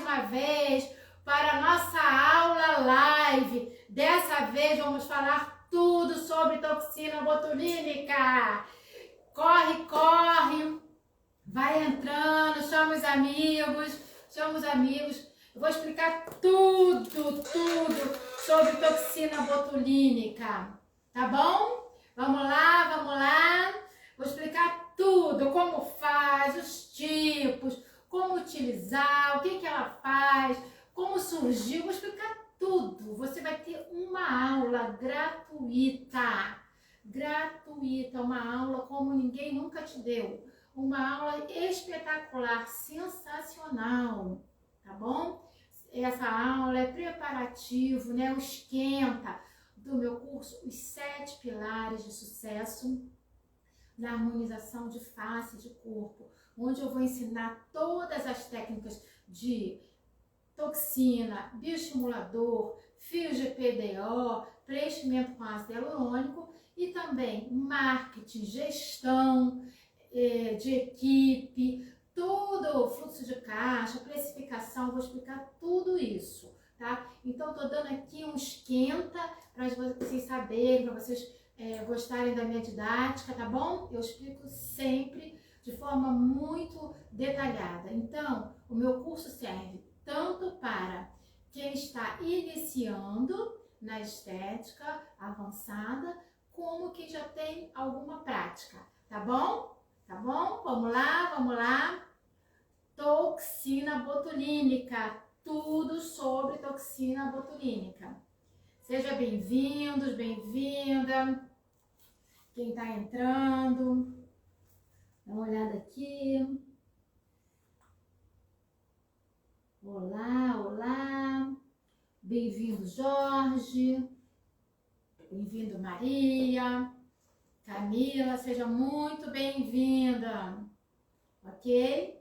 uma vez para a nossa aula live. Dessa vez vamos falar tudo sobre toxina botulínica. Corre, corre, vai entrando, chama os amigos, Eu vou explicar tudo sobre toxina botulínica, tá bom? Vamos lá. Vou explicar tudo, como faz, os tipos, como utilizar, o que ela faz, como surgiu, vou explicar tudo. Você vai ter uma aula gratuita, uma aula como ninguém nunca te deu. Uma aula espetacular, sensacional, tá bom? Essa aula é preparativo, né? O esquenta do meu curso, os 7 pilares de sucesso na harmonização de face e de corpo, onde eu vou ensinar todas as técnicas de toxina, bioestimulador, fios de PDO, preenchimento com ácido hialurônico e também marketing, gestão de equipe, tudo, fluxo de caixa, precificação, vou explicar tudo isso, tá? Então, tô dando aqui um esquenta para vocês saberem, para vocês gostarem da minha didática, tá bom? Eu explico sempre de forma muito detalhada. Então, o meu curso serve tanto para quem está iniciando na estética avançada, como quem já tem alguma prática, tá bom? Tá bom? Vamos lá. Toxina botulínica, tudo sobre toxina botulínica. Seja bem-vindos, bem-vinda. Quem tá entrando, dá uma olhada aqui. Olá. Bem-vindo, Jorge. Bem-vindo, Maria. Camila, seja muito bem-vinda. Ok?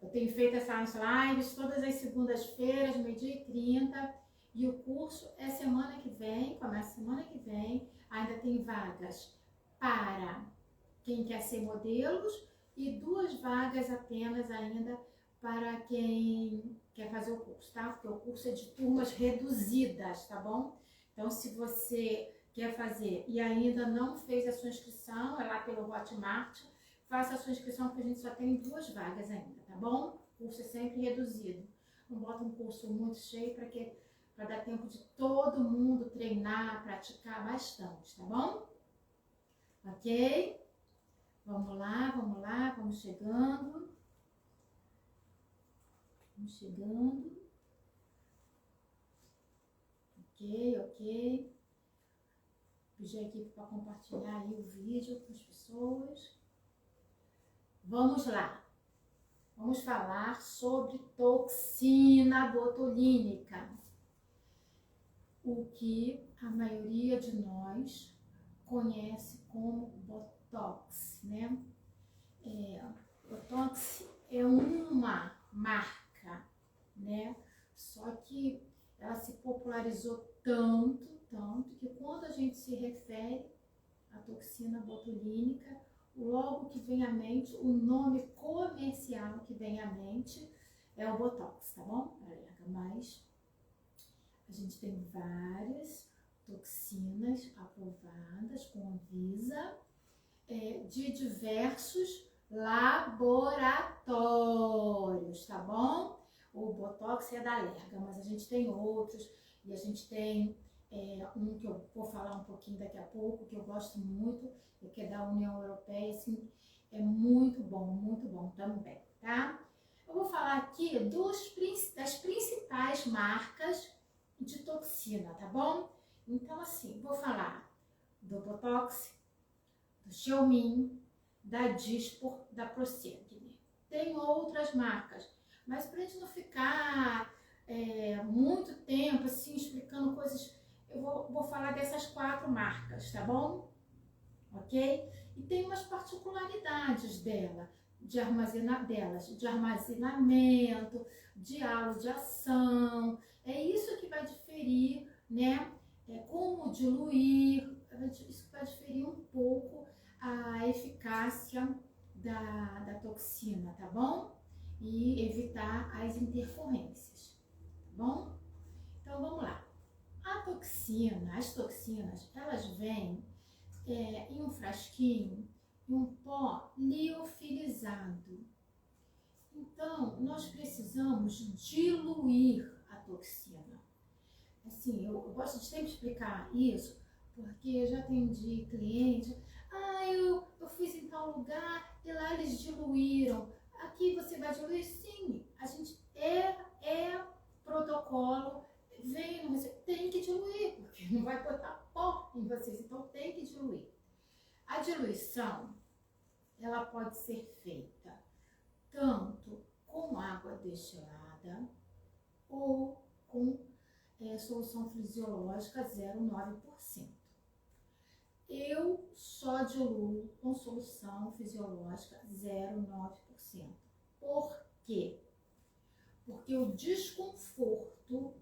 Eu tenho feito essas lives todas as segundas-feiras, 12h30. E o curso é semana que vem, começa semana que vem. Ainda tem vagas para quem quer ser modelos e 2 vagas apenas ainda para quem quer fazer o curso, tá? Porque o curso é de turmas reduzidas, tá bom? Então, se você quer fazer e ainda não fez a sua inscrição, é lá pelo Hotmart, faça a sua inscrição porque a gente só tem 2 vagas ainda, tá bom? O curso é sempre reduzido. Não bota um curso muito cheio para dar tempo de todo mundo treinar, praticar bastante, tá bom? Ok? Vamos lá, vamos chegando. Ok. Pedi aqui para compartilhar aí o vídeo com as pessoas. Vamos lá. Vamos falar sobre toxina botulínica. O que a maioria de nós conhece como Botox, né? Botox é uma marca, né? Só que ela se popularizou tanto, que quando a gente se refere à toxina botulínica, logo que vem à mente, o nome comercial que vem à mente é o Botox, tá bom? Mas a gente tem várias toxinas aprovadas com Anvisa de diversos laboratórios, tá bom? O Botox é da Allergan, mas a gente tem outros e a gente tem um que eu vou falar um pouquinho daqui a pouco, que eu gosto muito, que é da União Europeia, assim, é muito bom também, tá? Eu vou falar aqui das principais marcas de toxina, tá bom? Então, assim, vou falar do Botox, do Xeomin, da Dysport, da Procedure. Tem outras marcas, mas pra gente não ficar muito tempo assim explicando coisas, eu vou falar dessas 4 marcas, tá bom? Ok? E tem umas particularidades de armazenamento, de halo de ação. É isso que vai diferir, né? Como diluir, isso que vai diferir um pouco a eficácia da toxina, tá bom? e evitar as intercorrências, tá bom? Então vamos lá. As toxinas, elas vêm em um frasquinho, em um pó liofilizado. Então, nós precisamos diluir a toxina. Assim, eu gosto de sempre explicar isso, porque eu já atendi cliente, eu fiz em tal lugar e lá eles diluíram. Aqui você vai diluir? Sim, a gente é protocolo, tem que diluir, porque não vai botar pó em vocês, então tem que diluir. A diluição, ela pode ser feita tanto com água destilada ou com solução fisiológica 0,9%. Eu só diluo com solução fisiológica 0,9%. Por quê? Porque o desconforto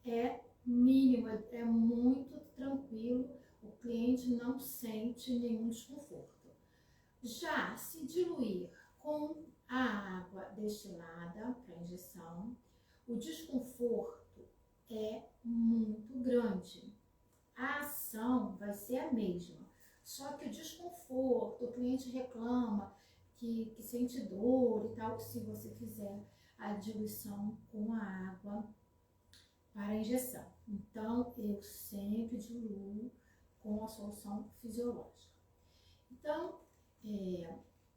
é mínimo, é muito tranquilo, o cliente não sente nenhum desconforto. Já se diluir com a água destilada para injeção, o desconforto é muito grande. A ação vai ser a mesma, só que o desconforto, o cliente reclama que sente dor e tal, se você fizer a diluição com a água para a injeção. Então, eu sempre diluo com a solução fisiológica. Então,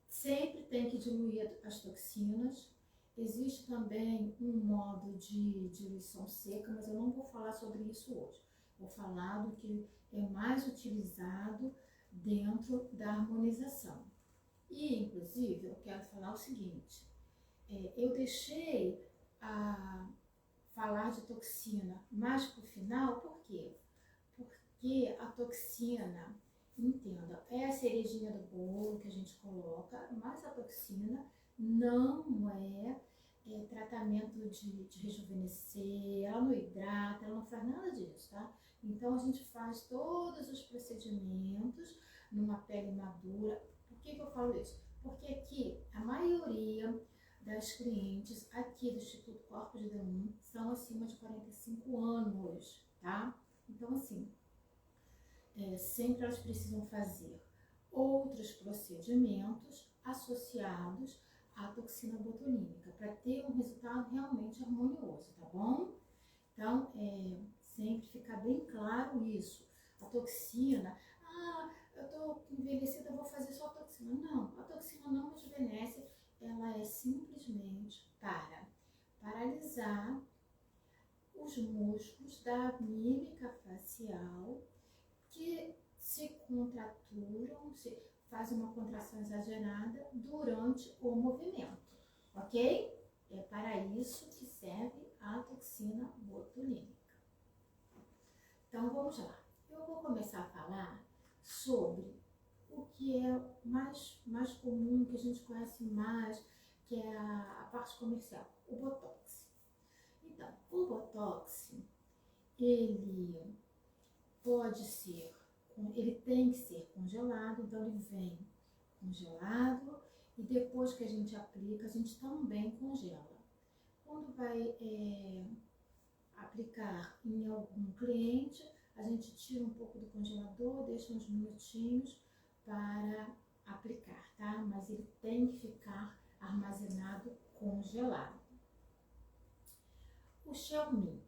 sempre tem que diluir as toxinas. Existe também um modo de diluição seca, mas eu não vou falar sobre isso hoje. Vou falar do que é mais utilizado dentro da harmonização. E, inclusive, eu quero falar o seguinte, eu deixei a falar de toxina mais para o final, por quê? Porque a toxina, entenda, é a cerejinha do bolo que a gente coloca, mas a toxina não é tratamento de rejuvenescer, ela não hidrata, ela não faz nada disso, tá? Então a gente faz todos os procedimentos numa pele madura. Por que eu falo isso? Porque aqui a maioria das clientes aqui do Instituto Corpo de Delum são acima de 45 anos, tá? Então assim, sempre elas precisam fazer outros procedimentos associados à toxina botulínica para ter um resultado realmente harmonioso, tá bom? Então, sempre ficar bem claro isso. A toxina, eu tô envelhecida, eu vou fazer só toxina. Não, a toxina não rejuvenesce, ela é simplesmente para paralisar os músculos da mímica facial que se contraturam, fazem uma contração exagerada durante o movimento, ok? É para isso que serve a toxina botulínica. Então vamos lá. Eu vou começar a falar sobre o que é mais comum, que a gente conhece mais, que é a parte comercial, o Botox. Então, o Botox, ele pode ser, ele tem que ser congelado, então ele vem congelado e depois que a gente aplica, a gente também congela. Quando vai aplicar em algum cliente, a gente tira um pouco do congelador, deixa uns minutinhos para aplicar, tá? Mas ele tem que ficar armazenado congelado. O Xiaomi,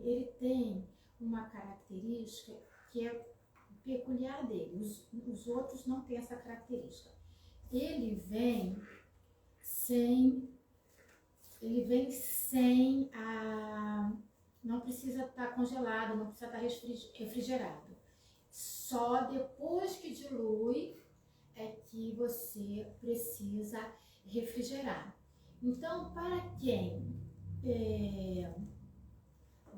ele tem uma característica que é peculiar dele, os outros não têm essa característica. Ele vem sem não precisa estar congelado, não precisa estar refrigerado. Só depois que dilui é que você precisa refrigerar. Então, para quem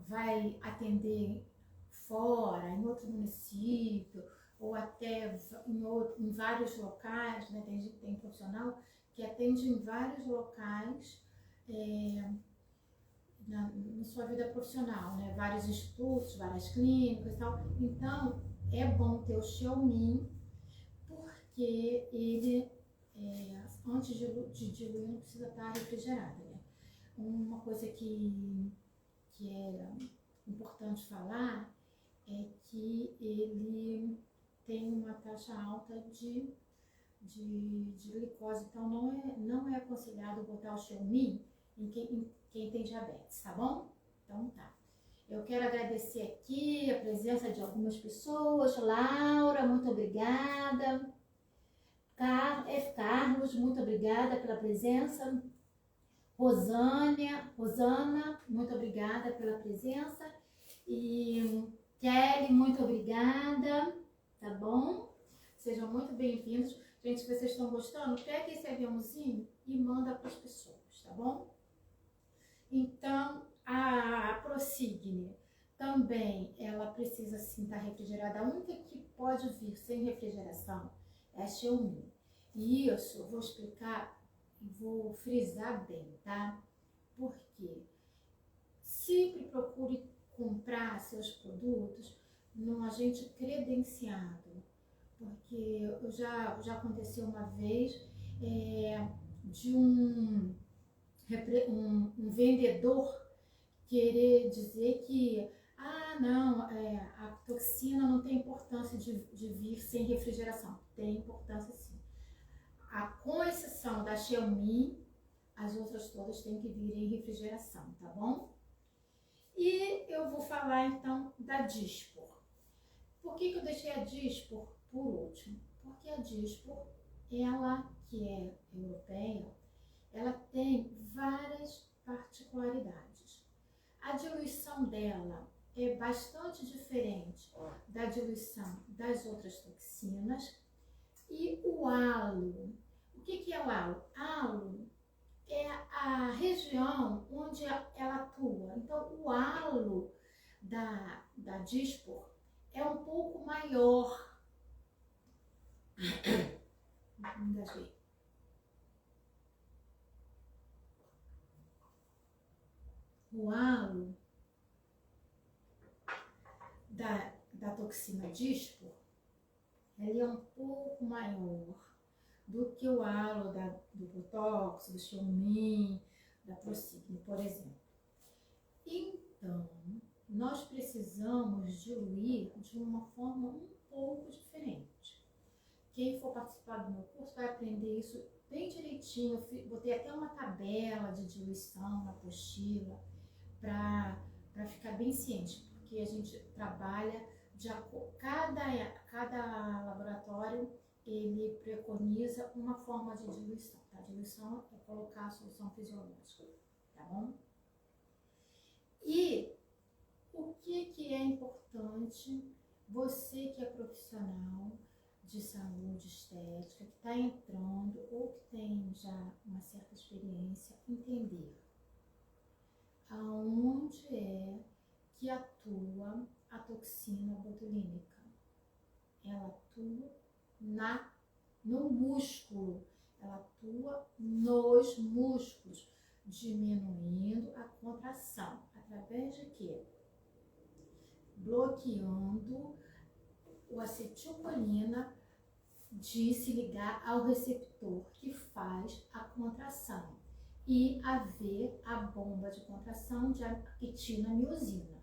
vai atender fora, em outro município, ou até em vários locais, né? Tem profissional que atende em vários locais na sua vida profissional, né? Vários institutos, várias clínicas e tal. Então, é bom ter o Xiaomi, porque ele antes de diluir não precisa estar refrigerada, né? Uma coisa que é importante falar é que ele tem uma taxa alta de glicose, então não é aconselhado botar o Xiaomi em quem tem diabetes, tá bom? Então tá. Eu quero agradecer aqui a presença de algumas pessoas. Laura, muito obrigada. Carlos, muito obrigada pela presença. Rosana, muito obrigada pela presença. E Kelly, muito obrigada, tá bom? Sejam muito bem-vindos. Gente, se vocês estão gostando, pega esse aviãozinho e manda para as pessoas, tá bom? Então, a Prosigna também, ela precisa sim estar refrigerada. A única que pode vir sem refrigeração é a Xiaomi. E isso eu vou explicar e vou frisar bem, tá? Porque sempre procure comprar seus produtos num agente credenciado. Porque já aconteceu uma vez de um vendedor querer dizer que não, a toxina não tem importância de vir sem refrigeração. Tem importância sim. Com exceção da Xiaomi, as outras todas têm que vir em refrigeração, tá bom? E eu vou falar então da Dispor. Por que eu deixei a Dispor por último? Porque a Dispor, ela que é europeia, ela tem várias particularidades. A diluição dela é bastante diferente da diluição das outras toxinas. E o halo, o que é o halo? Halo é a região onde ela atua. Então, o halo da Dispor é um pouco maior. Engasguei. O halo da toxina Dispor, ele é um pouco maior do que o halo do Botox, do Xiaomi, da Prosigna, por exemplo. Então, nós precisamos diluir de uma forma um pouco diferente. Quem for participar do meu curso vai aprender isso bem direitinho. Eu botei até uma tabela de diluição na apostila para ficar bem ciente, porque a gente trabalha de acordo. Cada laboratório ele preconiza uma forma de diluição. Tá? A diluição é colocar a solução fisiológica, tá bom? E o que é importante, você que é profissional de saúde estética, que está entrando ou que tem já uma certa experiência, entender aonde é que atua a toxina botulínica. Ela atua no músculo, ela atua nos músculos, diminuindo a contração. Através de quê? Bloqueando o acetilcolina de se ligar ao receptor que faz a contração e haver a bomba de contração de actina miosina.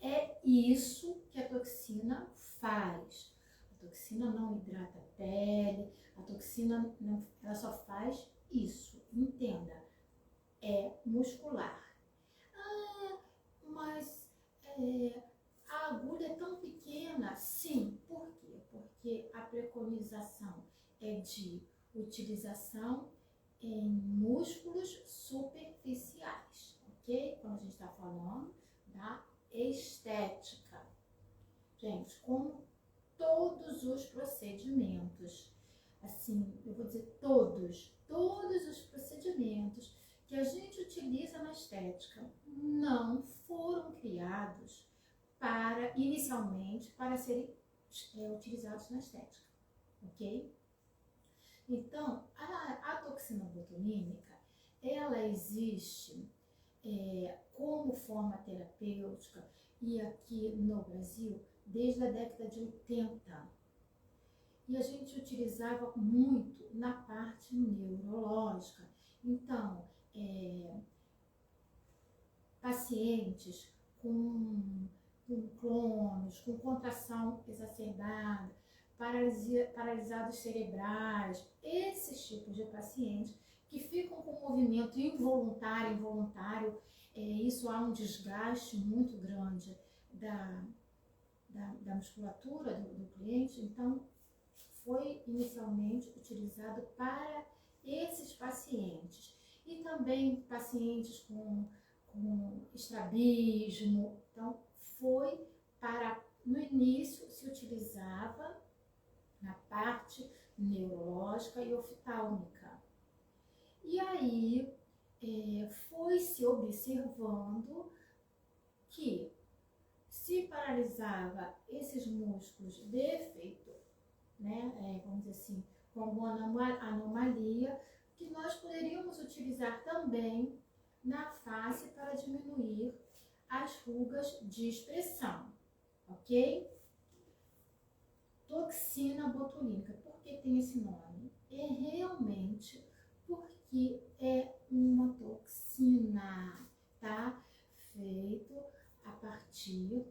É isso que a toxina faz. A toxina não hidrata a pele, a toxina não, ela só faz isso. Entenda, é muscular. Mas a agulha é tão pequena? Sim. Por quê? Porque a preconização é de utilização em músculos superficiais, ok? Quando a gente está falando da estética. Gente, como todos os procedimentos, assim, eu vou dizer todos os procedimentos que a gente utiliza na estética não foram criados inicialmente para serem utilizados na estética, ok? Então, a toxina botulínica, ela existe como forma terapêutica e aqui no Brasil desde a década de 80. E a gente utilizava muito na parte neurológica. Então, pacientes com clones, com contração exacerbada, paralisados cerebrais, esses tipos de pacientes que ficam com movimento involuntário, isso há um desgaste muito grande da musculatura do cliente, então foi inicialmente utilizado para esses pacientes. E também pacientes com estrabismo, então foi para, no início se utilizava na parte neurológica e oftálmica. E aí foi se observando que se paralisava esses músculos de efeito, né, vamos dizer assim, com alguma anomalia, que nós poderíamos utilizar também na face para diminuir as rugas de expressão, ok? Toxina botulínica, por que tem esse nome? É realmente porque é uma toxina, tá? Feito a partir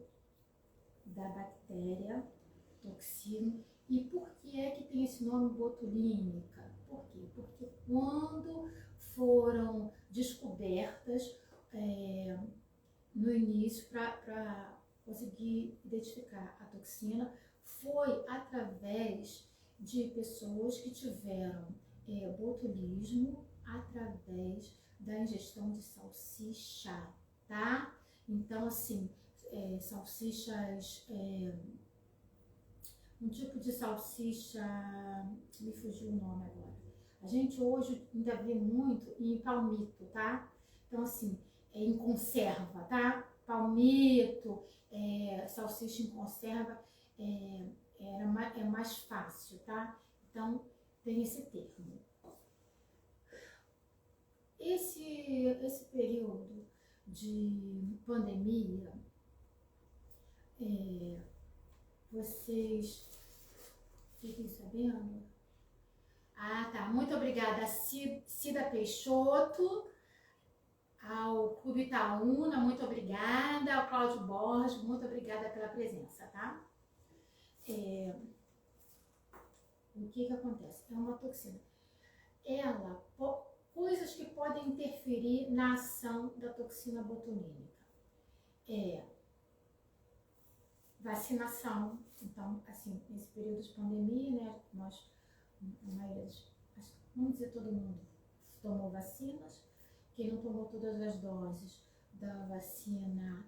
da bactéria toxina. E por que é que tem esse nome botulínica? Por quê? Porque quando foram descobertas no início para conseguir identificar a toxina, foi através de pessoas que tiveram botulismo através da ingestão de salsicha, tá? Então, assim, salsichas, um tipo de salsicha, me fugiu o nome agora. A gente hoje ainda vê muito em palmito, tá? Então, assim, em conserva, tá? Palmito, salsicha em conserva, é mais fácil, tá? Então, tem esse termo. Esse período de pandemia, vocês fiquem sabendo? Ah, tá. Muito obrigada, Cida Peixoto, ao Clube Itaúna, muito obrigada, ao Cláudio Borges, muito obrigada pela presença, tá? O que acontece? É uma toxina. Coisas que podem interferir na ação da toxina botulínica. Vacinação. Então, assim, nesse período de pandemia, né, nós, a maioria, vamos dizer, todo mundo tomou vacinas. Quem não tomou todas as doses da vacina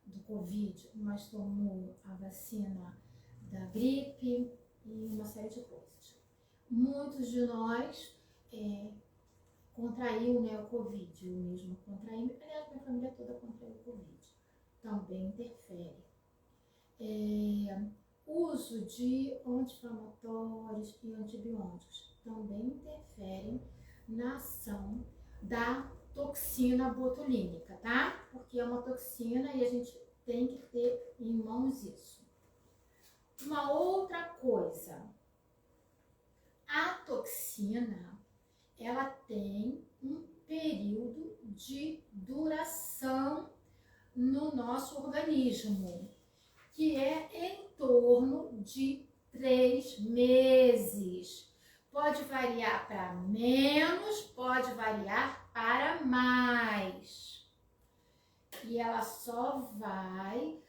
do Covid, mas tomou a vacina da gripe e uma série de coisas. Muitos de nós contraiu, né, o Covid, eu mesma contraí, aliás, minha família toda contraiu o Covid, também interfere. Uso de anti-inflamatórios e antibióticos também interferem na ação da toxina botulínica, tá? Porque é uma toxina e a gente tem que ter em mãos isso. Uma outra coisa, a toxina, ela tem um período de duração no nosso organismo, que é em torno de 3 meses. Pode variar para menos, pode variar para mais. E ela só vai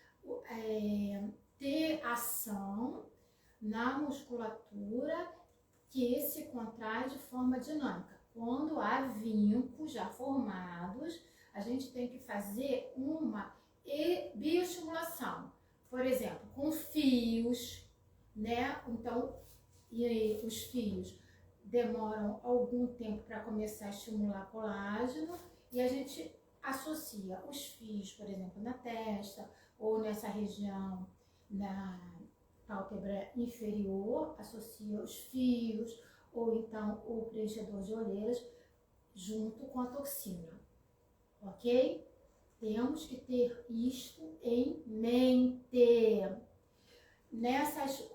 ter ação na musculatura que se contrai de forma dinâmica. Quando há vincos já formados, a gente tem que fazer uma bioestimulação. Por exemplo, com fios, né? Então, e os fios demoram algum tempo para começar a estimular colágeno e a gente associa os fios, por exemplo, na testa ou nessa região na pálpebra inferior, associa os fios ou então o preenchedor de olheiras junto com a toxina, ok? Temos que ter isto em mente. Nessas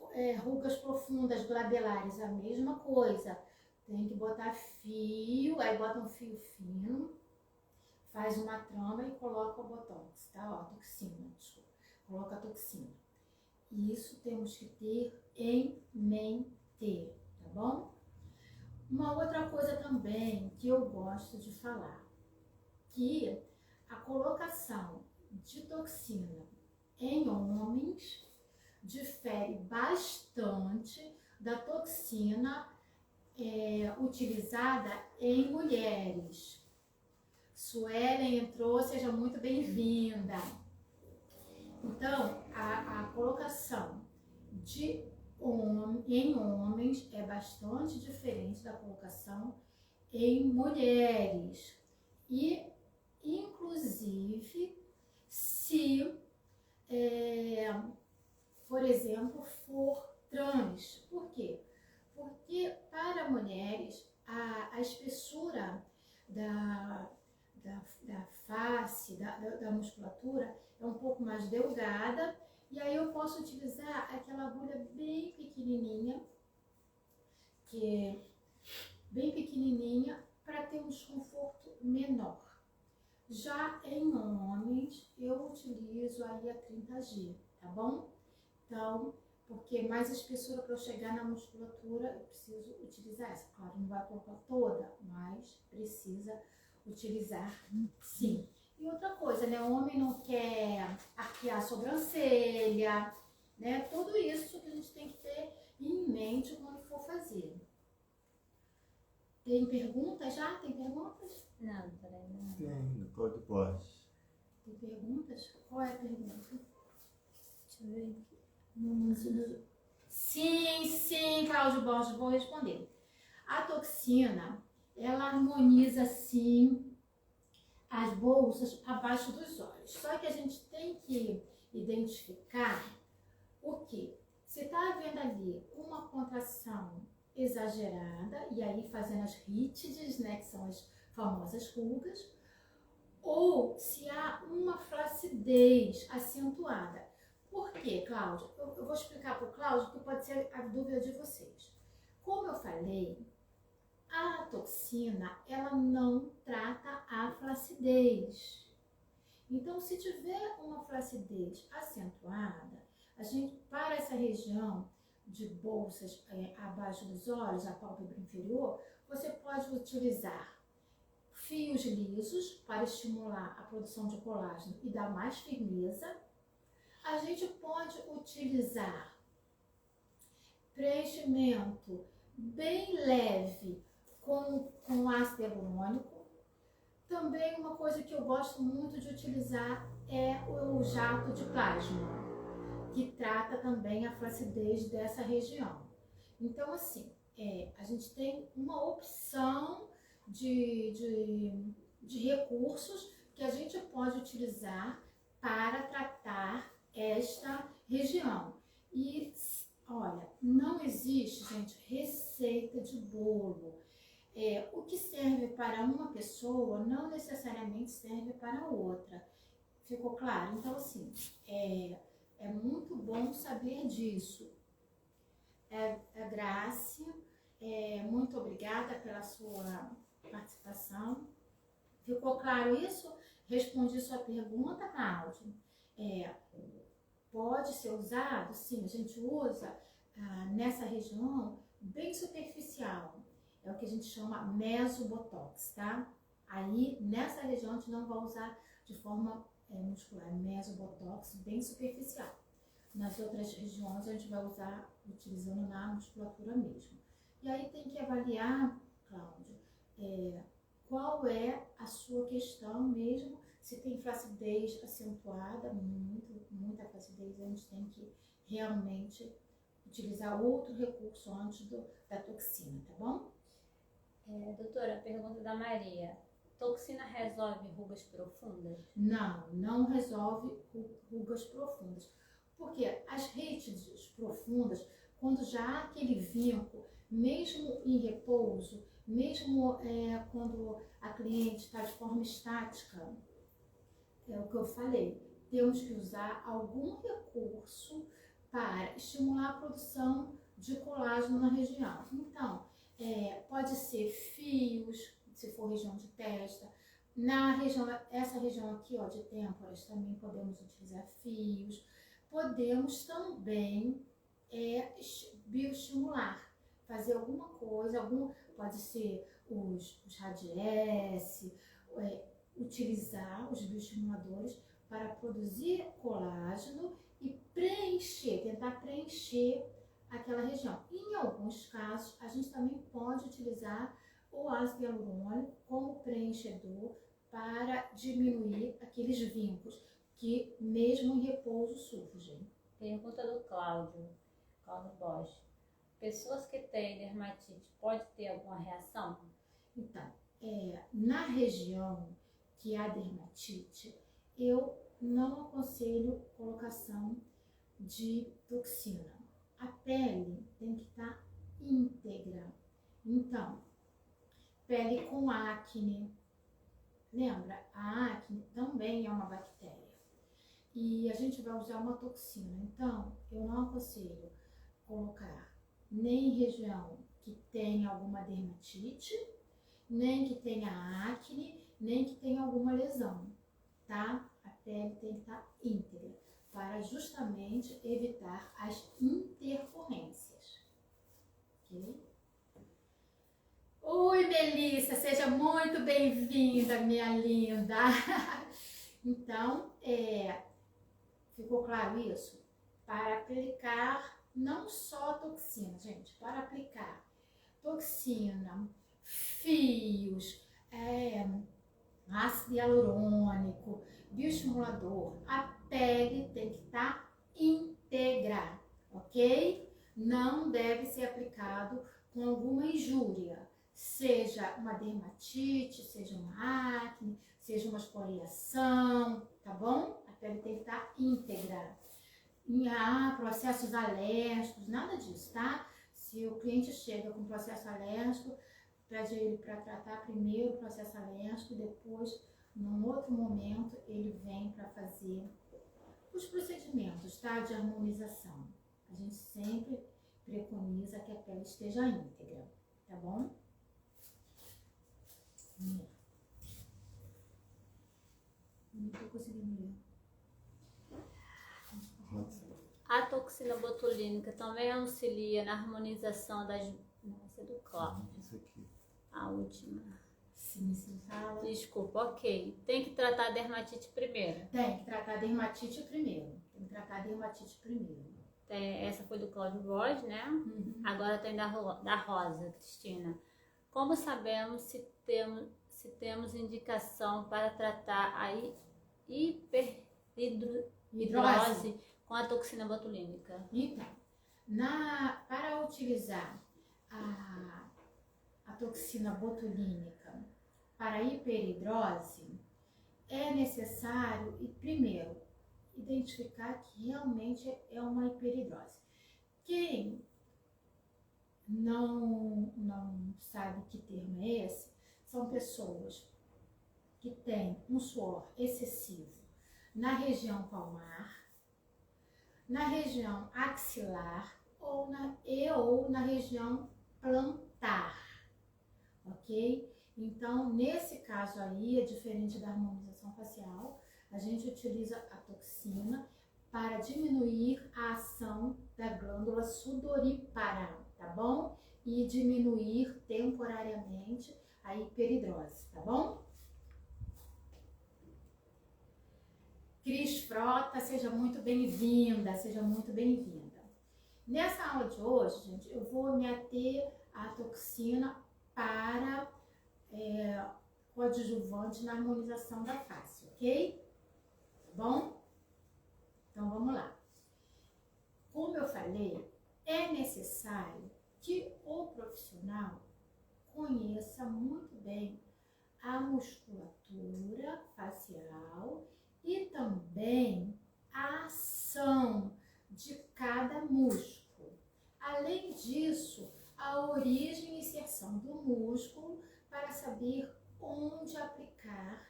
rugas profundas glabelares, a mesma coisa. Tem que botar fio, aí bota um fio fino, faz uma trama e coloca o botox, tá? Ó, toxina, desculpa. Coloca a toxina. Isso temos que ter em mente, tá bom? Uma outra coisa também que eu gosto de falar, que a colocação de toxina em homens difere bastante da toxina utilizada em mulheres. Suelen entrou, seja muito bem-vinda. Então, a colocação em homens é bastante diferente da colocação em mulheres. E, inclusive, se, por exemplo, for trans. Por quê? Porque para mulheres a espessura da face, da musculatura é um pouco mais delgada, e aí eu posso utilizar aquela agulha bem pequenininha, para ter um desconforto menor. Já em homens, eu utilizo aí a 30G, tá bom? Então, porque mais espessura para eu chegar na musculatura, eu preciso utilizar essa. Claro, não vai colocar toda, mas precisa utilizar sim. E outra coisa, né? O homem não quer arquear a sobrancelha, né? Tudo isso que a gente tem que ter em mente quando for fazer. Tem perguntas já? Tem perguntas? Não, peraí, não. Tem, pode. Tem perguntas? Qual é a pergunta? Deixa eu ver. Sim, Cláudio Borges, vou responder. A toxina, ela harmoniza, sim, as bolsas abaixo dos olhos. Só que a gente tem que identificar o quê? Se está havendo ali uma contração exagerada, e aí fazendo as rítides, né, que são as famosas rugas, ou se há uma flacidez acentuada. Por quê, Cláudio? Eu vou explicar para o Cláudio, que pode ser a dúvida de vocês. Como eu falei, a toxina, ela não trata a flacidez. Então, se tiver uma flacidez acentuada, a gente, para essa região de bolsas abaixo dos olhos, a pálpebra inferior, você pode utilizar fios lisos para estimular a produção de colágeno e dar mais firmeza. A gente pode utilizar preenchimento bem leve com ácido hialurônico. Também uma coisa que eu gosto muito de utilizar é o jato de plasma, que trata também a flacidez dessa região. Então, assim, a gente tem uma opção de recursos que a gente pode utilizar para tratar esta região. E, olha, não existe, gente, receita de bolo. O que serve para uma pessoa não necessariamente serve para outra. Ficou claro? Então, assim, é muito bom saber disso. Grace, muito obrigada pela sua participação. Ficou claro isso? Respondi sua pergunta, Cláudio. Pode ser usado? Sim, a gente usa nessa região bem superficial. É o que a gente chama mesobotox, tá? Aí, nessa região, a gente não vai usar de forma muscular, mesobotox bem superficial. Nas outras regiões, a gente vai usar utilizando na musculatura mesmo. E aí tem que avaliar, Cláudio, qual é a sua questão mesmo. Se tem flacidez acentuada, muita flacidez, a gente tem que realmente utilizar outro recurso antes da toxina, tá bom? Doutora, pergunta da Maria. Toxina resolve rugas profundas? Não resolve rugas profundas. Porque as rítides profundas, quando já há aquele vínculo, mesmo em repouso, mesmo quando a cliente está de forma estática, é o que eu falei, temos que usar algum recurso para estimular a produção de colágeno na região. Então, pode ser fios, se for região de testa. Na região, essa região aqui, ó, de têmporas, também podemos utilizar fios. Podemos também bioestimular, fazer alguma coisa, pode ser os radiesse, utilizar os bioestimuladores para produzir colágeno e tentar preencher aquela região. Em alguns casos, a gente também pode utilizar o ácido hialurônico como preenchedor para diminuir aqueles vincos que mesmo em repouso surgem. Pergunta do Cláudio Bosch. Pessoas que têm dermatite pode ter alguma reação? Então, na região que há dermatite, eu não aconselho colocação de toxina. A pele tem que estar íntegra. Então, pele com acne. Lembra? A acne também é uma bactéria. E a gente vai usar uma toxina. Então, eu não aconselho colocar nem em região que tenha alguma dermatite, nem que tenha acne, nem que tenha alguma lesão, tá? A pele tem que estar íntegra, para justamente evitar as intercorrências, ok? Oi, Melissa, seja muito bem-vinda, minha linda. Então, ficou claro isso? Para aplicar não só toxina, gente, para aplicar toxina, fios, ácido hialurônico, bioestimulador, a pele tem que estar íntegra, ok? Não deve ser aplicado com alguma injúria, seja uma dermatite, seja uma acne, seja uma esfoliação, tá bom? A pele tem que estar íntegra. Processos alérgicos, nada disso, tá? Se o cliente chega com processo alérgico, pede ele para tratar primeiro o processo alérgico, depois, num outro momento, ele vem para fazer os procedimentos, tá? De harmonização. A gente sempre preconiza que a pele esteja íntegra, tá bom? Não estou conseguindo ler. A toxina botulínica também auxilia na harmonização das... Nossa, é do Cláudio. Isso aqui. A última. Sim, fala. Desculpa, ok. Tem que tratar a dermatite primeiro. Tem que tratar a dermatite primeiro. Essa foi do Cláudio Bosch, né? Uhum. Agora tem da Rosa, Cristina. Como sabemos se temos indicação para tratar a hiperidrose com a toxina botulínica? Então, para utilizar a toxina botulínica para hiperidrose, é necessário, primeiro, identificar que realmente é uma hiperidrose. Quem não sabe que termo é esse, são pessoas que têm um suor excessivo na região palmar, na região axilar ou na região plantar, ok? Então, nesse caso aí, é diferente da harmonização facial, a gente utiliza a toxina para diminuir a ação da glândula sudorípara, tá bom? E diminuir temporariamente a hiperidrose, tá bom? Cris Frota, seja muito bem-vinda, Nessa aula de hoje, gente, eu vou me ater à toxina para coadjuvante na harmonização da face, ok? Tá bom? Então, vamos lá. Como eu falei, é necessário que o profissional conheça muito bem a musculatura facial e também a ação de cada músculo. Além disso, a origem e inserção do músculo para saber onde aplicar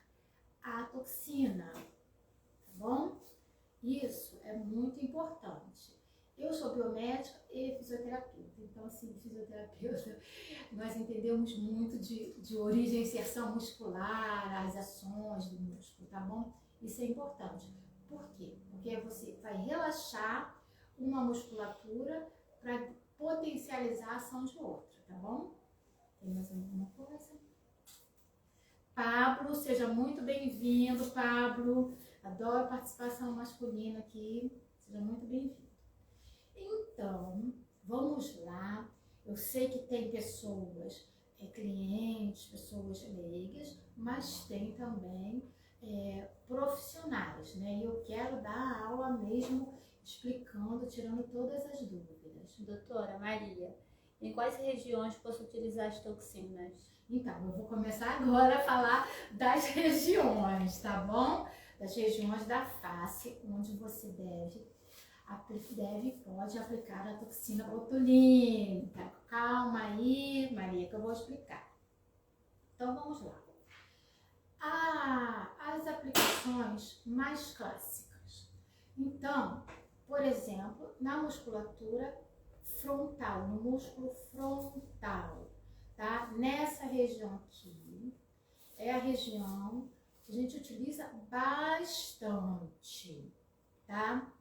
a toxina, tá bom? Isso é muito importante. Eu sou biomédica e fisioterapeuta. Então, assim, fisioterapeuta, nós entendemos muito de origem e inserção muscular, as ações do músculo, tá bom? Isso é importante. Por quê? Porque você vai relaxar uma musculatura para potencializar a ação de outra, tá bom? Tem mais alguma coisa? Pablo, seja muito bem-vindo, Pablo. Adoro participação masculina aqui. Seja muito bem-vindo. Então, vamos lá. Eu sei que tem pessoas, clientes, pessoas leigas, mas tem também profissionais, né? E eu quero dar aula mesmo explicando, tirando todas as dúvidas. Doutora Maria, em quais regiões posso utilizar as toxinas? Então, eu vou começar agora a falar das regiões, tá bom? Das regiões da face, onde você pode aplicar a toxina botulínica. Calma aí, Maria, que eu vou explicar. Então, vamos lá. As aplicações mais clássicas. Então, por exemplo, na musculatura frontal, no músculo frontal, tá? Nessa região aqui, é a região que a gente utiliza bastante, tá?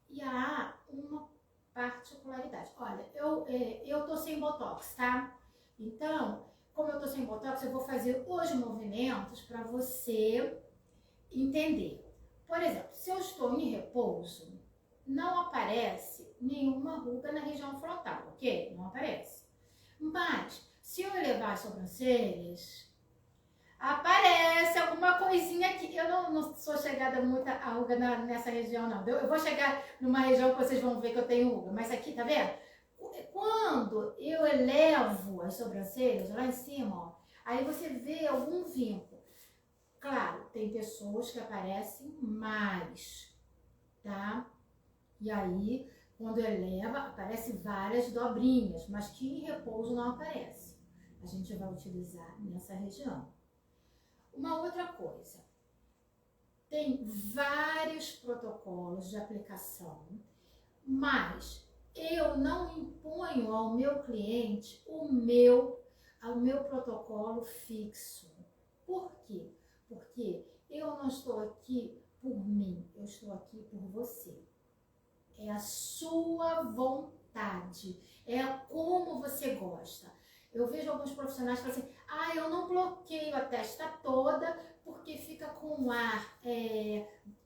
E há uma particularidade. Olha, eu tô sem botox, tá? Então, como eu tô sem botox, eu vou fazer os movimentos para você entender. Por exemplo, se eu estou em repouso, não aparece nenhuma ruga na região frontal, ok? Não aparece. Mas, se eu elevar as sobrancelhas, aparece alguma coisinha aqui. Eu não sou chegada muito a ruga nessa região, não. Eu vou chegar numa região que vocês vão ver que eu tenho ruga. Mas aqui, tá vendo? Quando eu elevo as sobrancelhas lá em cima, ó, aí você vê algum vínculo. Claro, tem pessoas que aparecem mais, tá? E aí, quando eleva, aparecem várias dobrinhas, mas que em repouso não aparece. A gente vai utilizar nessa região. Uma outra coisa, tem vários protocolos de aplicação, mas eu não imponho ao meu cliente o meu protocolo fixo. Por quê? Porque eu não estou aqui por mim, eu estou aqui por você. É a sua vontade, é como você gosta. Eu vejo alguns profissionais que falam assim, eu não bloqueio a testa toda porque fica com um ar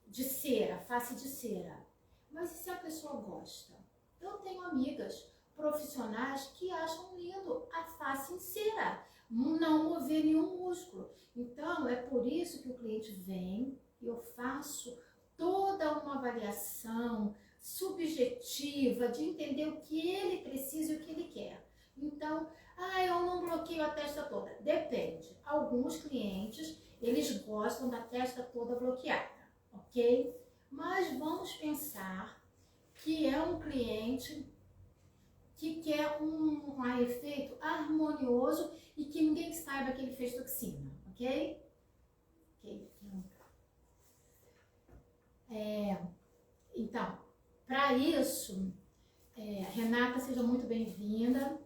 de cera, face de cera. Mas e se a pessoa gosta? Eu tenho amigas profissionais que acham lindo a face em cera, não mover nenhum músculo. Então, é por isso que o cliente vem e eu faço toda uma avaliação subjetiva de entender o que ele precisa e o que ele quer. Então, eu não bloqueio a testa toda. Depende. Alguns clientes, eles gostam da testa toda bloqueada, ok? Mas vamos pensar que é um cliente que quer um efeito harmonioso e que ninguém saiba que ele fez toxina, ok? Então, para isso, Renata, seja muito bem-vinda.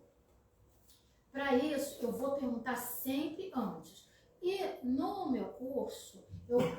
Para isso, eu vou perguntar sempre antes. E no meu curso,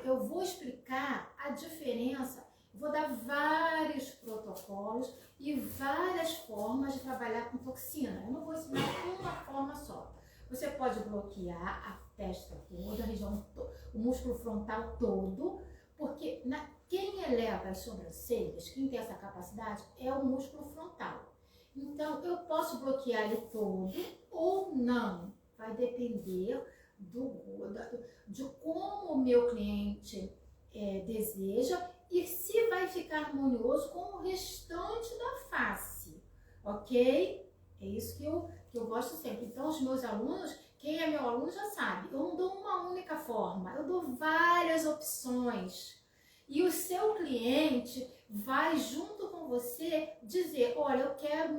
eu vou explicar a diferença, vou dar vários protocolos e várias formas de trabalhar com toxina. Eu não vou ensinar uma forma só. Você pode bloquear a testa toda, a região, o músculo frontal todo, porque quem eleva as sobrancelhas, quem tem essa capacidade, é o músculo frontal. Então, eu posso bloquear ele todo ou não. Vai depender de como o meu cliente deseja e se vai ficar harmonioso com o restante da face, ok? É isso que eu gosto sempre. Então, os meus alunos, quem é meu aluno já sabe, eu não dou uma única forma, eu dou várias opções. E o seu cliente vai junto com você dizer, olha, eu quero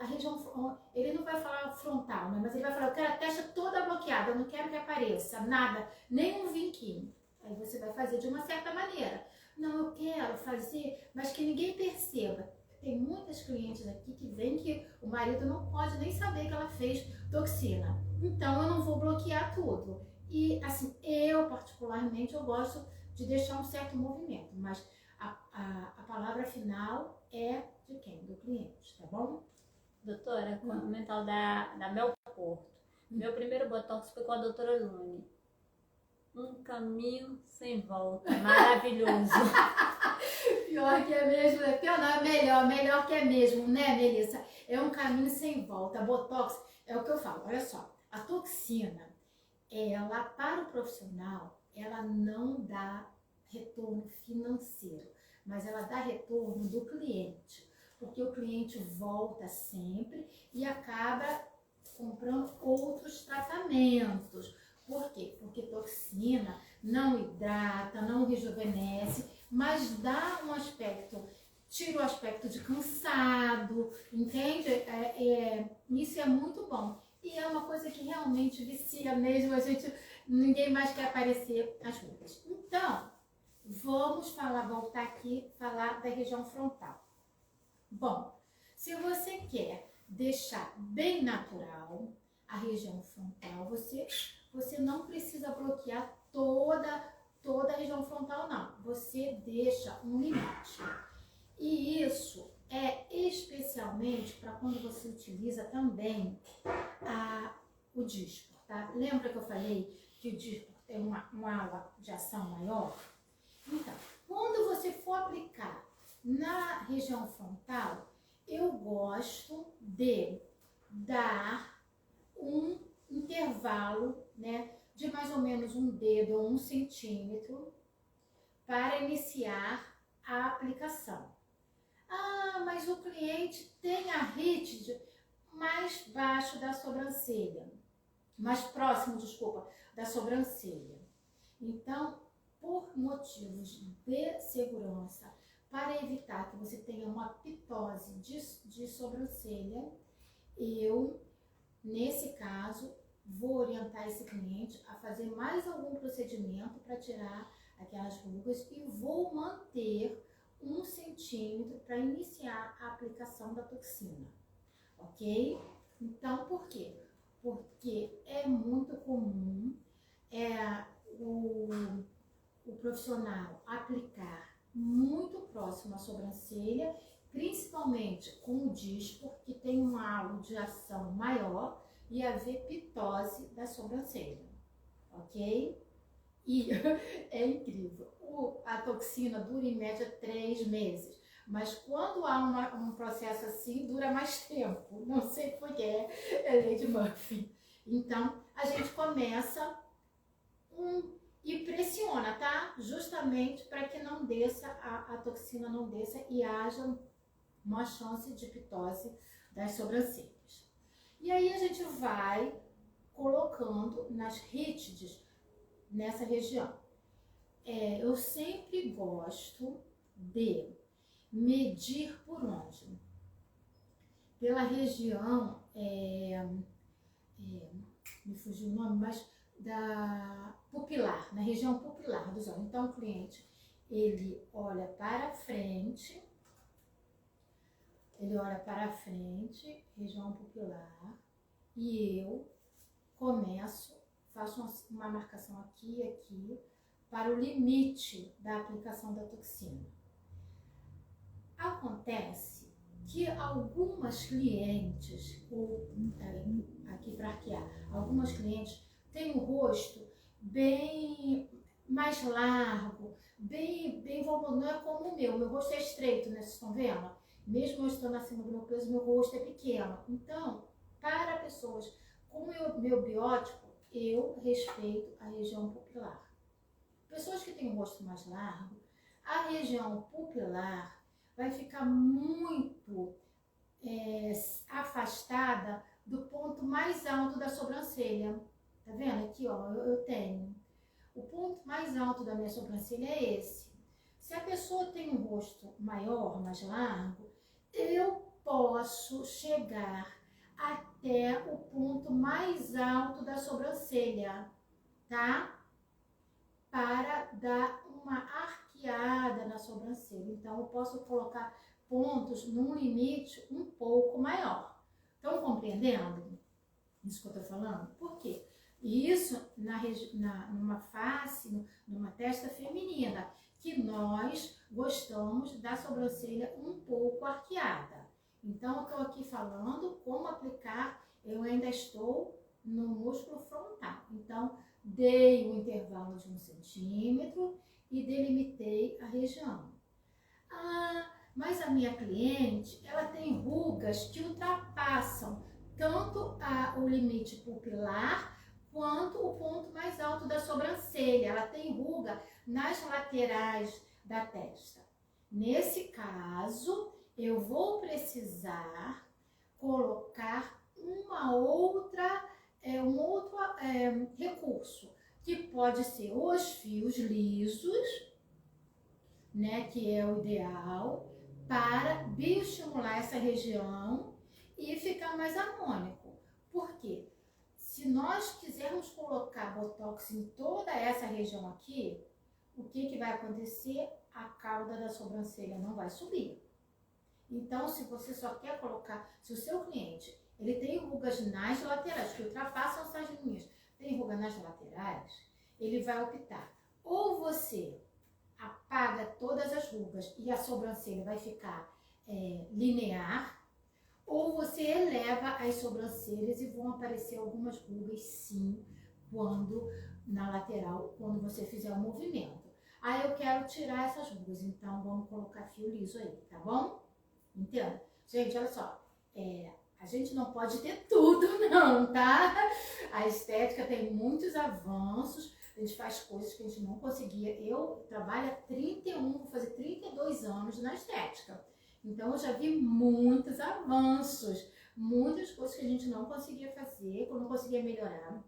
a região, ele não vai falar frontal, né? Mas ele vai falar, eu quero a testa toda bloqueada, eu não quero que apareça nada, nem um vinquinho. Aí você vai fazer de uma certa maneira. Não, eu quero fazer, mas que ninguém perceba. Tem muitas clientes aqui que veem que o marido não pode nem saber que ela fez toxina. Então, eu não vou bloquear tudo. E, assim, eu particularmente, eu gosto de deixar um certo movimento, mas a palavra final é de quem? Do cliente, tá bom? Doutora, mental da Mel Porto. Meu primeiro botox foi com a doutora Lune. Um caminho sem volta, maravilhoso. Pior que é mesmo, pior não, é melhor que é mesmo, né, Melissa? É um caminho sem volta. Botox, é o que eu falo, olha só, a toxina, ela, para o profissional, ela não dá retorno financeiro, mas ela dá retorno do cliente, porque o cliente volta sempre e acaba comprando outros tratamentos. Por quê? Porque toxina não hidrata, não rejuvenesce, mas dá um aspecto, tira o aspecto de cansado, entende? Isso é muito bom. E é uma coisa que realmente vicia mesmo, ninguém mais quer aparecer as rugas. Então, vamos voltar aqui, falar da região frontal. Bom, se você quer deixar bem natural a região frontal, você não precisa bloquear toda a região frontal, não. Você deixa um limite. E isso é especialmente para quando você utiliza também o Dysport, tá? Lembra que eu falei que o Dysport tem uma ala de ação maior? Então, quando você for aplicar na região frontal, eu gosto de dar um intervalo, né, de mais ou menos um dedo ou 1 centímetro para iniciar a aplicação. Ah, mas o cliente tem a rígide mais baixo da sobrancelha, mais próximo, desculpa, da sobrancelha. Então, por motivos de segurança, para evitar que você tenha uma pitose de sobrancelha, eu, nesse caso, vou orientar esse cliente a fazer mais algum procedimento para tirar aquelas rugas e vou manter 1 centímetro para iniciar a aplicação da toxina, ok? Então, por quê? Porque é muito comum o profissional aplicar muito próximo à sobrancelha, principalmente com o Dysport, que tem um halo de ação maior, e haver pitose da sobrancelha, ok? E é incrível, a toxina dura em média 3 meses, mas quando há um processo assim, dura mais tempo, não sei porquê, é lei de Murphy. Então, a gente começa e pressiona, tá? Justamente para que não desça, a toxina não desça e haja uma chance de pitose das sobrancelhas. E aí a gente vai colocando nas rígides nessa região. Eu sempre gosto de medir por onde? Pela região, me fugiu o nome, mas da pupilar, na região pupilar dos olhos. Então o cliente, ele olha para frente, região pupilar, e eu faço uma marcação aqui e aqui para o limite da aplicação da toxina. Acontece que algumas clientes, aqui para arquear, algumas clientes têm o rosto bem mais largo, bem volumoso, não é como o meu rosto é estreito, né, vocês estão vendo? Mesmo eu estando acima do meu peso, meu rosto é pequeno. Então, para pessoas com meu biótipo, eu respeito a região pupilar. Pessoas que têm o rosto mais largo, a região pupilar vai ficar muito afastada do ponto mais alto da sobrancelha. Tá vendo? Aqui, ó, eu tenho. O ponto mais alto da minha sobrancelha é esse. Se a pessoa tem um rosto maior, mais largo, eu posso chegar até o ponto mais alto da sobrancelha, tá? Para dar uma arqueada na sobrancelha. Então, eu posso colocar pontos num limite um pouco maior. Estão compreendendo isso que eu estou falando? Por quê? Isso numa face, numa testa feminina, que nós gostamos da sobrancelha um pouco arqueada. Então, eu estou aqui falando como aplicar, eu ainda estou no músculo frontal. Então, dei um intervalo de 1 centímetro e delimitei a região. Ah, mas a minha cliente, ela tem rugas que ultrapassam tanto o limite pupilar quanto o ponto mais alto da sobrancelha. Ela tem ruga nas laterais da testa. Nesse caso, eu vou precisar colocar um outro recurso, que pode ser os fios lisos, né, que é o ideal, para bioestimular essa região e ficar mais harmônico. Por quê? Se nós quisermos colocar botox em toda essa região aqui, o que vai acontecer? A cauda da sobrancelha não vai subir. Então, se você só quer colocar, se o seu cliente ele tem rugas nas laterais, que ultrapassam essas linhas, tem ruga nas laterais, ele vai optar. Ou você apaga todas as rugas e a sobrancelha vai ficar linear, ou você eleva as sobrancelhas e vão aparecer algumas rugas sim, na lateral, quando você fizer o movimento. Aí eu quero tirar essas rugas, então vamos colocar fio liso aí, tá bom? Entenda? Gente, olha só, a gente não pode ter tudo não, tá? A estética tem muitos avanços, a gente faz coisas que a gente não conseguia. Eu trabalho há vou fazer 32 anos na estética. Então, eu já vi muitos avanços, muitas coisas que a gente não conseguia fazer, que eu não conseguia melhorar.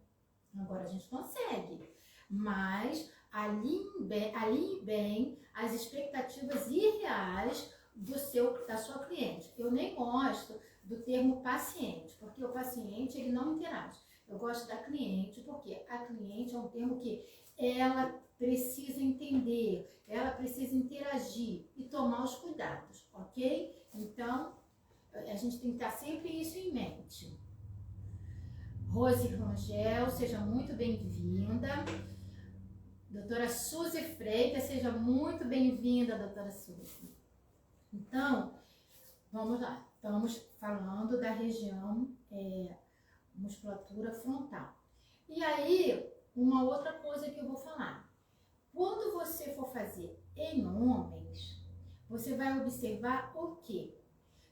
Agora a gente consegue, mas alinhe bem as expectativas irreais da sua cliente. Eu nem gosto do termo paciente, porque o paciente ele não interage. Eu gosto da cliente, porque a cliente é um termo que ela precisa entender, ela precisa interagir e tomar os cuidados, ok? Então, a gente tem que estar sempre isso em mente. Rose Rangel, seja muito bem-vinda. Doutora Suzy Freitas, seja muito bem-vinda, doutora Suzy. Então, vamos lá. Estamos falando da região musculatura frontal. E aí, uma outra coisa que eu vou falar. Quando você for fazer em homens, você vai observar o quê?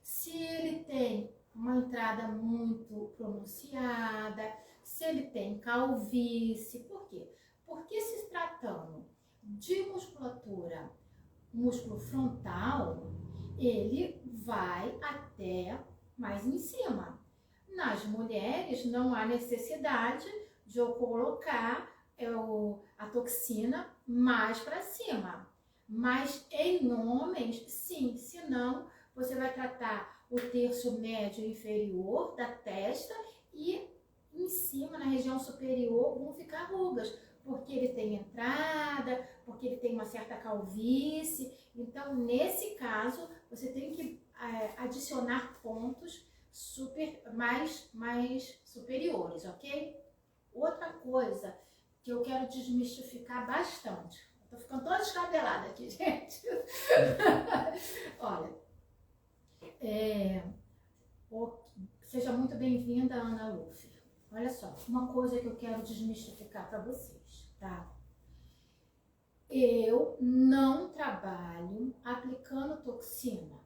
Se ele tem uma entrada muito pronunciada, se ele tem calvície. Por quê? Porque se tratando de musculatura, músculo frontal, ele vai até mais em cima. Nas mulheres não há necessidade de eu colocar a toxina mais para cima. Mas em homens, sim, senão você vai tratar o terço médio e inferior da testa e em cima, na região superior, vão ficar rugas, porque ele tem entrada, porque ele tem uma certa calvície. Então, nesse caso, você tem que adicionar pontos mais superiores, ok? Outra coisa que eu quero desmistificar bastante. Eu tô ficando toda descabelada aqui, gente. Olha, seja muito bem-vinda, Ana Luffy. Olha só, uma coisa que eu quero desmistificar para vocês, tá? Eu não trabalho aplicando toxina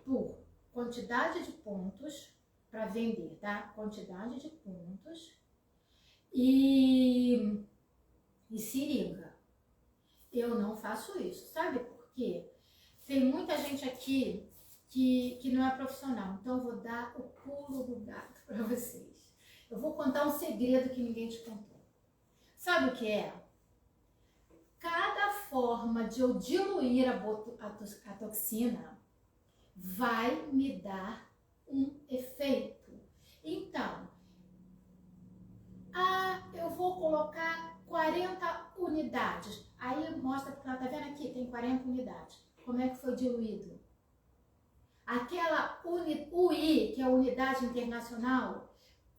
por quantidade de pontos para vender, tá? Quantidade de pontos e seringa. Eu não faço isso. Sabe por quê? Tem muita gente aqui que não é profissional. Então, eu vou dar o pulo do gato para vocês. Eu vou contar um segredo que ninguém te contou. Sabe o que é? Cada forma de eu diluir a toxina vai me dar um efeito. Então, eu vou colocar 40 unidades. Aí mostra que ela tá vendo aqui, tem 40 unidades. Como é que foi diluído? UI, que é a Unidade Internacional,